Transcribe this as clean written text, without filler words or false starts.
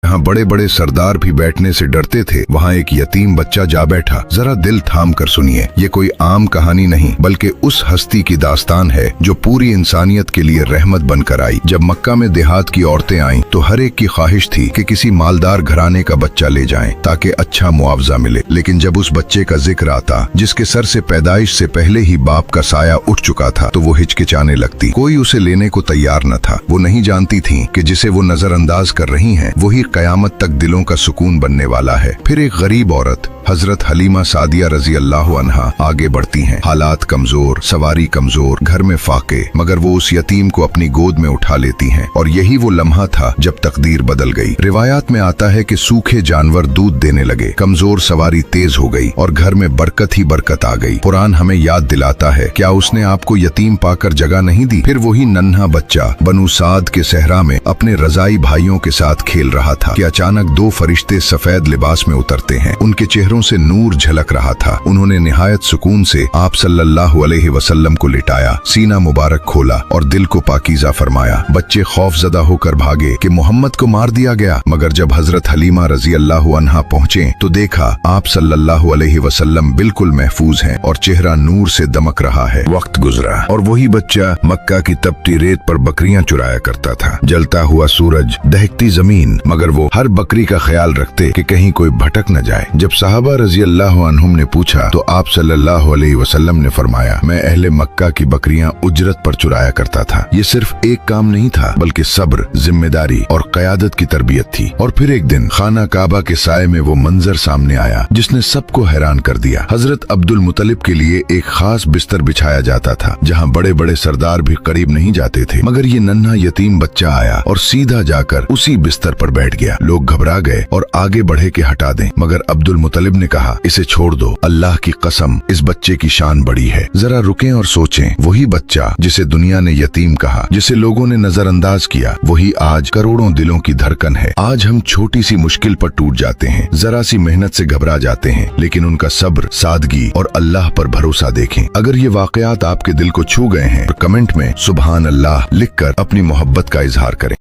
यहाँ बड़े बड़े सरदार भी बैठने से डरते थे, वहाँ एक यतीम बच्चा जा बैठा। जरा दिल थाम कर सुनिए, ये कोई आम कहानी नहीं बल्कि उस हस्ती की दास्तान है जो पूरी इंसानियत के लिए रहमत बनकर आई। जब मक्का में देहात की औरतें आईं तो हर एक की ख्वाहिश थी कि किसी मालदार घराने का बच्चा ले जाएं ताकि अच्छा मुआवजा मिले। लेकिन जब उस बच्चे का जिक्र आता जिसके सर से पैदाइश से पहले ही बाप का साया उठ चुका था तो वो हिचकिचाने लगती। कोई उसे लेने को तैयार न था। वो नहीं जानती थी कि जिसे वो नजरअंदाज कर रही हैं वही कयामत तक दिलों का सुकून बनने वाला है। फिर एक गरीब औरत हजरत हलीमा सादिया रजी अल्लाह अन्हा आगे बढ़ती हैं। हालात कमजोर, सवारी कमजोर, घर में फाके, मगर वो उस यतीम को अपनी गोद में उठा लेती हैं। और यही वो लम्हा था जब तकदीर बदल गई। रिवायात में आता है कि सूखे जानवर दूध देने लगे, कमजोर सवारी तेज हो गई और घर में बरकत ही बरकत आ गई। कुरान हमें याद दिलाता है, क्या उसने आपको यतीम पाकर जगह नहीं दी? फिर वही नन्हा बच्चा बनु साद के सहरा में अपने रजाई भाइयों के साथ खेल रहा था कि अचानक दो फरिश्ते सफेद लिबास में उतरते हैं। उनके चेहरों से नूर झलक रहा था। उन्होंने निहायत सुकून से आप सल्लल्लाहु अलैहि वसल्लम को लिटाया, सीना मुबारक खोला और दिल को पाकीज़ा फरमाया। बच्चे खौफजदा होकर भागे कि मोहम्मद को मार दिया गया, मगर जब हजरत हलीमा रजी अल्लाह अन्हा पहुंचे तो देखा आप सल्लल्लाहु अलैहि वसल्लम बिल्कुल महफूज हैं और चेहरा नूर से दमक रहा है। वक्त गुजरा और वही बच्चा मक्का की तपती रेत पर बकरियां चुराया करता था। जलता हुआ सूरज, दहकती जमीन, मगर वो हर बकरी का ख्याल रखते कि कहीं कोई भटक न जाए। जब साहबा रजी अल्लाह अन्हुम ने पूछा तो आप सल्लल्लाहु अलैहि वसल्लम ने फरमाया, मैं अहले मक्का की बकरियां उजरत पर चुराया करता था। ये सिर्फ एक काम नहीं था बल्कि सब्र, जिम्मेदारी और क़यादत की तरबियत थी। और फिर एक दिन खाना काबा के साए में वो मंजर सामने आया जिसने सबको हैरान कर दिया। हजरत अब्दुल मुतलिब के लिए एक खास बिस्तर बिछाया जाता था जहाँ बड़े बड़े सरदार भी करीब नहीं जाते थे, मगर ये नन्हा यतीम बच्चा आया और सीधा जाकर उसी बिस्तर पर बैठ गया। लोग घबरा गए और आगे बढ़े के हटा दें, मगर अब्दुल मुतलिब ने कहा, इसे छोड़ दो, अल्लाह की कसम इस बच्चे की शान बड़ी है। जरा रुकें और सोचें, वही बच्चा जिसे दुनिया ने यतीम कहा, जिसे लोगों ने नजरअंदाज किया, वही आज करोड़ों दिलों की धड़कन है। आज हम छोटी सी मुश्किल पर टूट जाते हैं, जरा सी मेहनत से घबरा जाते हैं, लेकिन उनका सब्र, सादगी और अल्लाह पर भरोसा देखें। अगर ये वाकयात आपके दिल को छू गए हैं तो कमेंट में सुभान अल्लाह लिखकर अपनी मोहब्बत का इजहार करें।